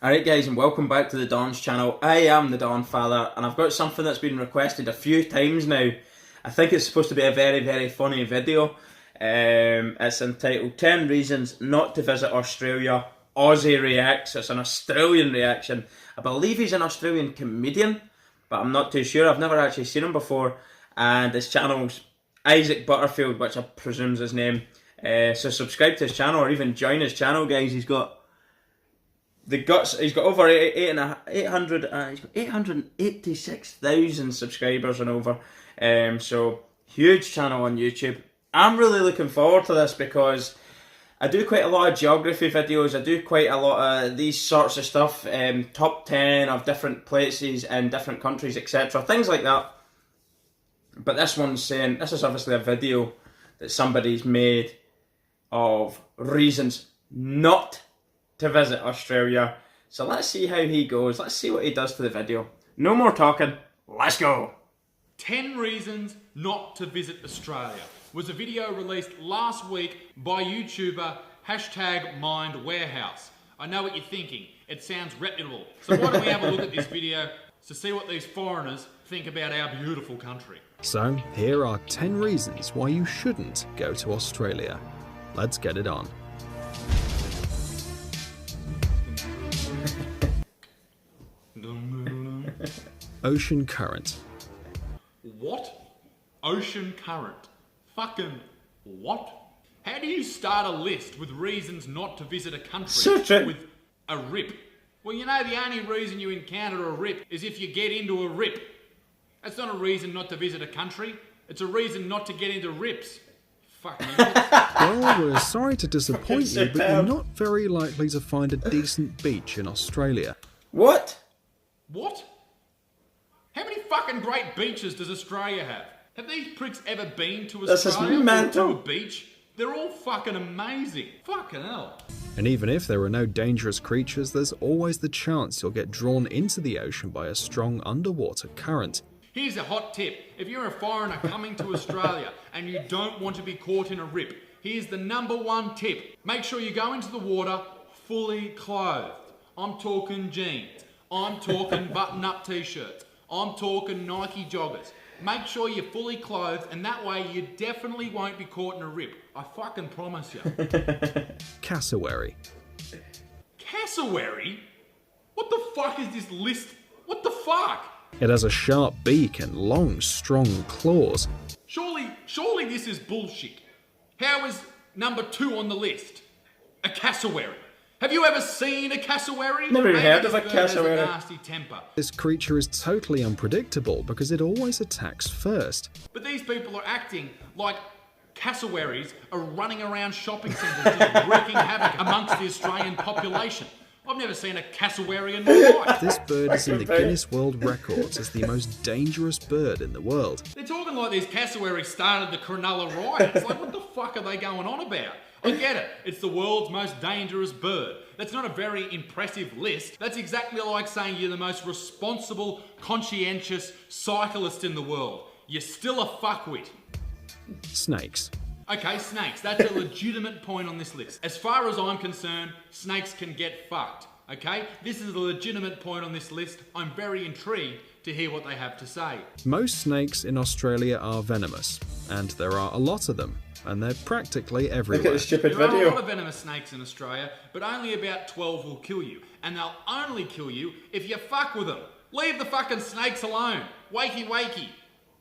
Alright guys, and welcome back to the Don's channel. I am the Donfather, and I've got something that's been requested a few times now. I think it's supposed to be a very funny video. It's entitled 10 Reasons Not to Visit Australia. Aussie Reacts. It's an Australian reaction. I believe he's an Australian comedian, but I'm not too sure. I've never actually seen him before. And his channel's Isaac Butterfield, which I presume is his name. So subscribe to his channel, or even join his channel, guys. He's got the guts. He's got over 886,000 subscribers and over. So huge channel on YouTube. I'm really looking forward to this because I do quite a lot of geography videos. I do quite a lot of these sorts of stuff. Top 10 of different places in different countries, etc. Things like that. But this one's saying, this is obviously a video that somebody's made of reasons not to visit Australia. So let's see how he goes. Let's see what he does to the video. No more talking. Let's go. 10 Reasons Not to Visit Australia was a video released last week by YouTuber #MindWarehouse. I know what you're thinking. It sounds reputable. So why don't we have a look at this video to see what these foreigners think about our beautiful country. So here are 10 reasons why you shouldn't go to Australia. Let's get it on. Ocean current. What? Ocean current? Fucking what? How do you start a list with reasons not to visit a country with a rip? Well, you know, the only reason you encounter a rip is if you get into a rip. That's not a reason not to visit a country. It's a reason not to get into rips. Fucking idiots. Well, we're sorry to disappoint you, but you're not very likely to find a decent beach in Australia. What? What? How many fucking great beaches does Australia have? Have these pricks ever been to Australia or to a beach? They're all fucking amazing. Fucking hell. And even if there are no dangerous creatures, there's always the chance you'll get drawn into the ocean by a strong underwater current. Here's a hot tip. If you're a foreigner coming to Australia and you don't want to be caught in a rip, here's the #1 tip. Make sure you go into the water fully clothed. I'm talking jeans. I'm talking button-up t-shirts. I'm talking Nike joggers. Make sure you're fully clothed, and that way you definitely won't be caught in a rip. I fucking promise you. Cassowary. Cassowary? What the fuck is this list? What the fuck? It has a sharp beak and long, strong claws. Surely this is bullshit. How is #2 on the list? A cassowary. Have you ever seen a cassowary? Never even heard of a cassowary. Has a nasty temper. This creature is totally unpredictable because it always attacks first. But these people are acting like cassowaries are running around shopping centres just wreaking havoc amongst the Australian population. I've never seen a cassowary in my life. This bird is in the Guinness World Records as the most dangerous bird in the world. They're talking like these cassowaries started the Cronulla riots. Like, what the fuck are they going on about? I get it. It's the world's most dangerous bird. That's not a very impressive list. That's exactly like saying you're the most responsible, conscientious cyclist in the world. You're still a fuckwit. Snakes. Okay, snakes. That's a legitimate point on this list. As far as I'm concerned, snakes can get fucked. Okay? This is a legitimate point on this list. I'm very intrigued to hear what they have to say. Most snakes in Australia are venomous, and there are a lot of them, and they're practically everywhere. Look at the stupid There are video. a lot of venomous snakes in Australia, but only about 12 will kill you. And they'll only kill you if you fuck with them. Leave the fucking snakes alone. Wakey wakey.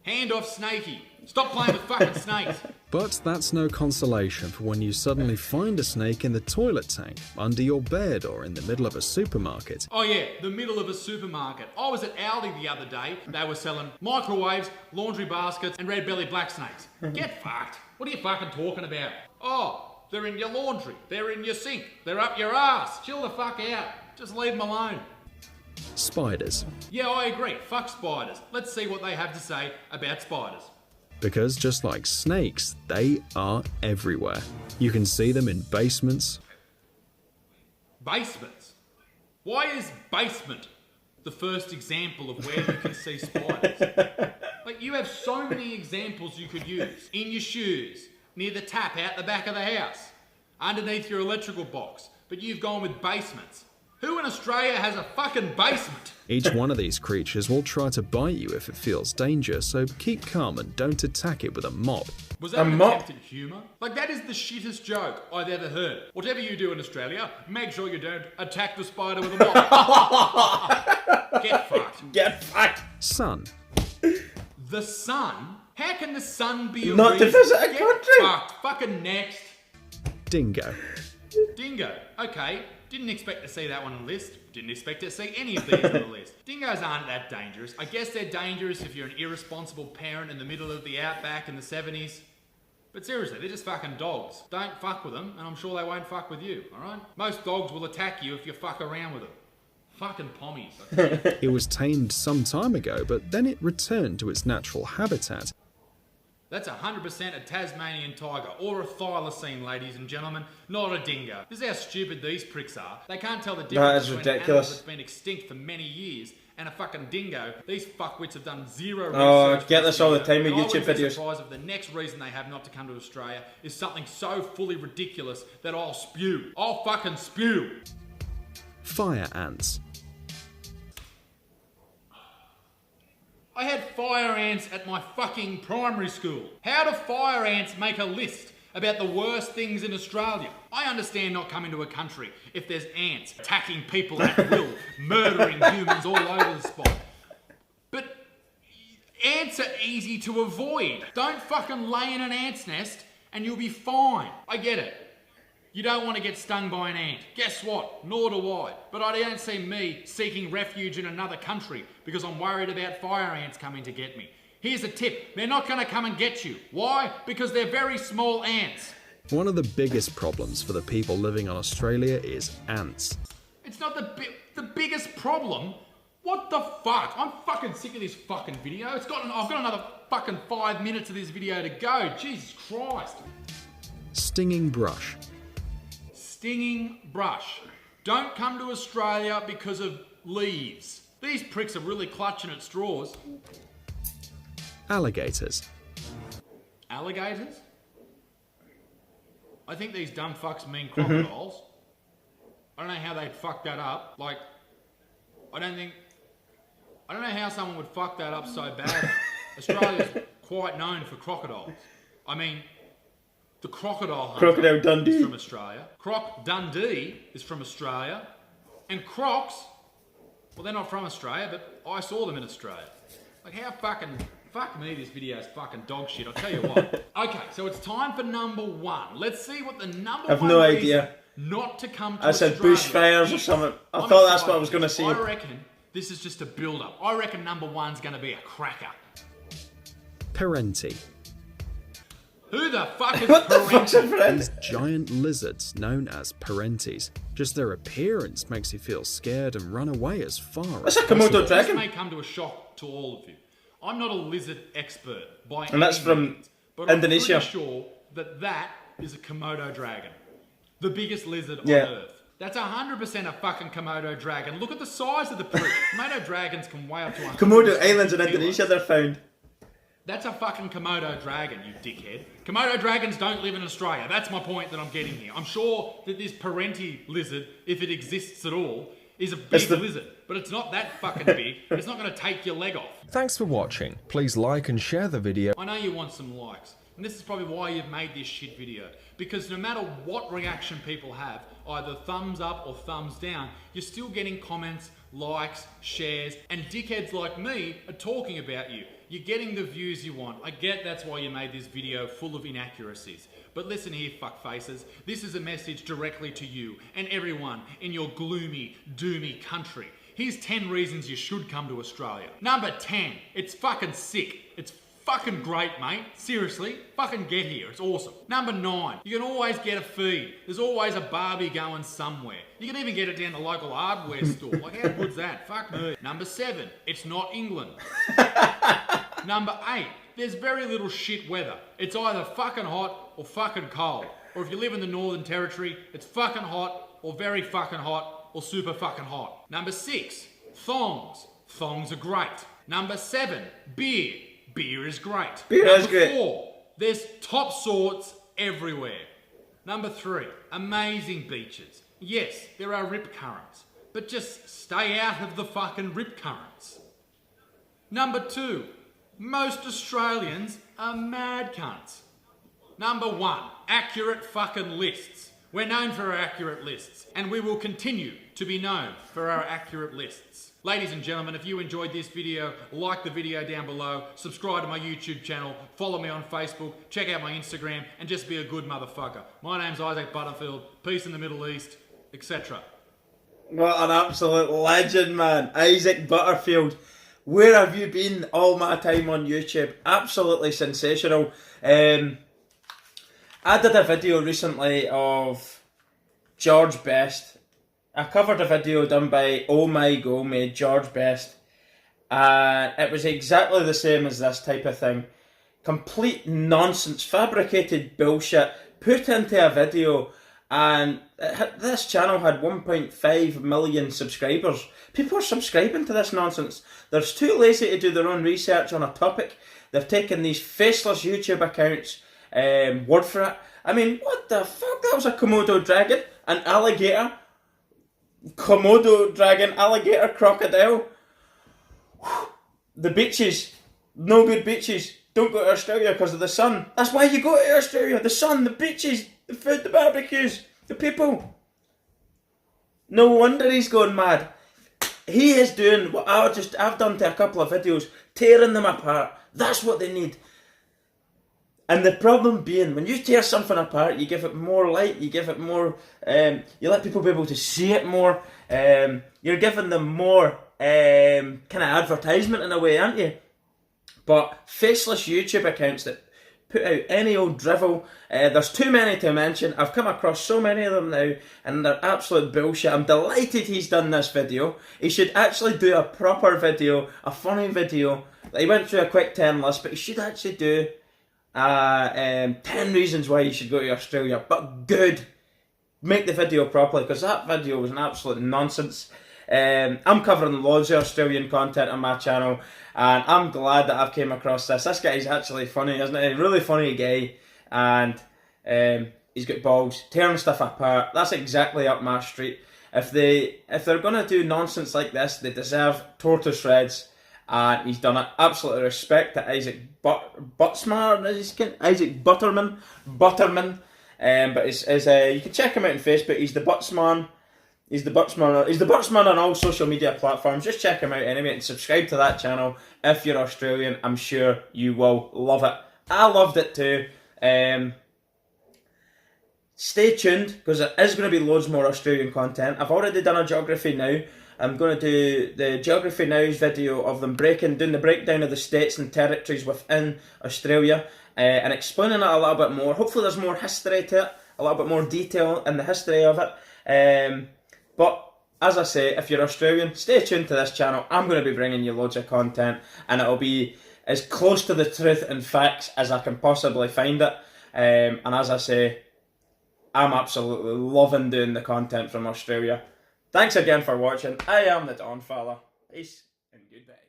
Hand off snakey. Stop playing with fucking snakes. But that's no consolation for when you suddenly find a snake in the toilet tank, under your bed, or in the middle of a supermarket. Oh yeah, the middle of a supermarket. I was at Aldi the other day. They were selling microwaves, laundry baskets, and red-bellied black snakes. Get fucked. What are you fucking talking about? Oh, they're in your laundry. They're in your sink. They're up your ass. Chill the fuck out. Just leave them alone. Spiders. Yeah, I agree. Fuck spiders. Let's see what they have to say about spiders. Because just like snakes, they are everywhere. You can see them in basements. Basements? Why is basement the first example of where you can see spiders? Like, you have so many examples you could use. In your shoes, near the tap out the back of the house, underneath your electrical box, but you've gone with basements. Who in Australia has a fucking basement? Each one of these creatures will try to bite you if it feels danger, so keep calm and don't attack it with a mop. Was that an attempt at humour? Like, that is the shittest joke I've ever heard. Whatever you do in Australia, make sure you don't attack the spider with a mop. Get fucked. Get fucked. Sun. The sun? How can the sun be a Not to reason? visit a Get country. fucked. Fucking next. Dingo. Dingo. Okay. Didn't expect to see that one on the list. Didn't expect to see any of these on the list. Dingoes aren't that dangerous. I guess they're dangerous if you're an irresponsible parent in the middle of the outback in the 70s. But seriously, they're just fucking dogs. Don't fuck with them, and I'm sure they won't fuck with you, alright? Most dogs will attack you if you fuck around with them. Fucking pommies. It was tamed some time ago, but then it returned to its natural habitat. That's 100% a Tasmanian tiger, or a thylacine, ladies and gentlemen, not a dingo. This is how stupid these pricks are. They can't tell the difference between an animal that's been extinct for many years and a fucking dingo. These fuckwits have done zero research. Oh, I get this all the time with and YouTube I wouldn't be videos. surprised if the next reason they have not to come to Australia is something so fully ridiculous that I'll spew. I'll fucking spew. Fire ants. I had fire ants at my fucking primary school. How do fire ants make a list about the worst things in Australia? I understand not coming to a country if there's ants attacking people at will, murdering humans all over the spot. But ants are easy to avoid. Don't fucking lay in an ant's nest and you'll be fine. I get it. You don't want to get stung by an ant. Guess what? Nor do I. But I don't see me seeking refuge in another country because I'm worried about fire ants coming to get me. Here's a tip. They're not going to come and get you. Why? Because they're very small ants. One of the biggest problems for the people living on Australia is ants. It's not the biggest problem. What the fuck? I'm fucking sick of this fucking video. I've got another fucking 5 minutes of this video to go. Jesus Christ. Stinging brush. Stinging brush. Don't come to Australia because of leaves. These pricks are really clutching at straws. Alligators. Alligators? I think these dumb fucks mean crocodiles. I don't know how they'd fuck that up. Like, I don't know how someone would fuck that up so bad. Australia's quite known for crocodiles. I mean, the crocodile hunter Crocodile Dundee is from Australia. Croc Dundee is from Australia. And crocs, well, they're not from Australia, but I saw them in Australia. Like, how fucking... Fuck me, this video is fucking dog shit, I'll tell you what. Okay, so it's time for number one. Let's see what the number one I've no reason idea. not to come to I said Australia bushfires or is. something. I I'm thought that's what excited I was going to because say. I reckon this is just a build-up. I reckon number one's going to be a cracker. Parenti. Who the fuck is What the fuck's a Parenti? friend? These giant lizards known as parentes. Just their appearance makes you feel scared and run away as far That's as a Komodo possible. This dragon. may come to a shock to all of you. I'm not a lizard expert by And that's any from means, but Indonesia. I'm pretty sure that is a Komodo dragon. The biggest lizard Yeah. on Earth. That's 100% a fucking Komodo dragon. Look at the size of the prick. Komodo dragons can weigh up to 100 Komodo Islands in kilos. Indonesia, they're found. That's a fucking Komodo dragon, you dickhead. Komodo dragons don't live in Australia. That's my point that I'm getting here. I'm sure that this Parenti lizard, if it exists at all, is a big lizard. But it's not that fucking big. It's not going to take your leg off. Thanks for watching. Please like and share the video. I know you want some likes. And this is probably why you've made this shit video. Because no matter what reaction people have, either thumbs up or thumbs down, you're still getting comments, likes, shares, and dickheads like me are talking about you. You're getting the views you want. I get that's why you made this video full of inaccuracies. But listen here, fuckfaces. This is a message directly to you and everyone in your gloomy, doomy country. Here's 10 reasons you should come to Australia. Number 10, it's fucking sick. It's fucking great, mate. Seriously, fucking get here. It's awesome. Number 9, you can always get a feed. There's always a Barbie going somewhere. You can even get it down the local hardware store. Like, how good's that? Fuck me. Number 7, it's not England. Number 8, there's very little shit weather. It's either fucking hot or fucking cold. Or if you live in the Northern Territory, it's fucking hot or very fucking hot or super fucking hot. Number 6, thongs. Thongs are great. Number 7, beer. Beer is great. Beer is great. Number 4, there's top sorts everywhere. Number 3, amazing beaches. Yes, there are rip currents. but just stay out of the fucking rip currents. Number 2, most Australians are mad cunts. Number 1, accurate fucking lists. We're known for our accurate lists, and we will continue to be known for our accurate lists. Ladies and gentlemen, if you enjoyed this video, like the video down below, subscribe to my YouTube channel, follow me on Facebook, check out my Instagram, and just be a good motherfucker. My name's Isaac Butterfield, peace in the Middle East, etc. What an absolute legend, man. Isaac Butterfield. Where have you been all my time on YouTube? Absolutely sensational. I did a video recently of George Best. I covered a video done by Oh My Go made George Best. And it was exactly the same as this type of thing. Complete nonsense, fabricated bullshit, put into a video. And this channel had 1.5 million subscribers. People are subscribing to this nonsense. They're too lazy to do their own research on a topic. They've taken these faceless YouTube accounts' word for it. I mean, what the fuck? That was a Komodo dragon, an alligator, Komodo dragon, alligator, crocodile. The beaches, no good beaches. Don't go to Australia because of the sun. That's why you go to Australia. The sun, the beaches, the food, the barbecues, the people. No wonder he's going mad. He is doing what I've done to a couple of videos, tearing them apart. That's what they need. And the problem being, when you tear something apart, you give it more light, you give it more, you let people be able to see it more. You're giving them more kind of advertisement in a way, aren't you? But faceless YouTube accounts that put out any old drivel, there's too many to mention. I've come across so many of them now, and they're absolute bullshit. I'm delighted he's done this video. He should actually do a proper video, a funny video. He went through a quick 10 list, but he should actually do 10 reasons why you should go to Australia, but good. Make the video properly, because that video was an absolute nonsense. I'm covering loads of Australian content on my channel, and I'm glad that I've came across this. This guy's actually funny, isn't he? Really funny guy, and he's got balls, tearing stuff apart. That's exactly up my street. If they're gonna do nonsense like this, they deserve tore to shreds. And he's done it. Absolutely respect to Isaac Isaac Butterman. But you can check him out on Facebook. He's the Butsman. He's the Butsman on all social media platforms. Just check him out anyway and subscribe to that channel. If you're Australian, I'm sure you will love it. I loved it too. Stay tuned, because there is going to be loads more Australian content. I've already done a Geography Now. I'm going to do the Geography Now's video of them doing the breakdown of the states and territories within Australia, and explaining it a little bit more. Hopefully there's more history to it, a little bit more detail in the history of it. But as I say, if you're Australian, stay tuned to this channel. I'm going to be bringing you loads of content, and it'll be as close to the truth and facts as I can possibly find it. And as I say, I'm absolutely loving doing the content from Australia. Thanks again for watching. I am the Donfather. Peace and goodbye.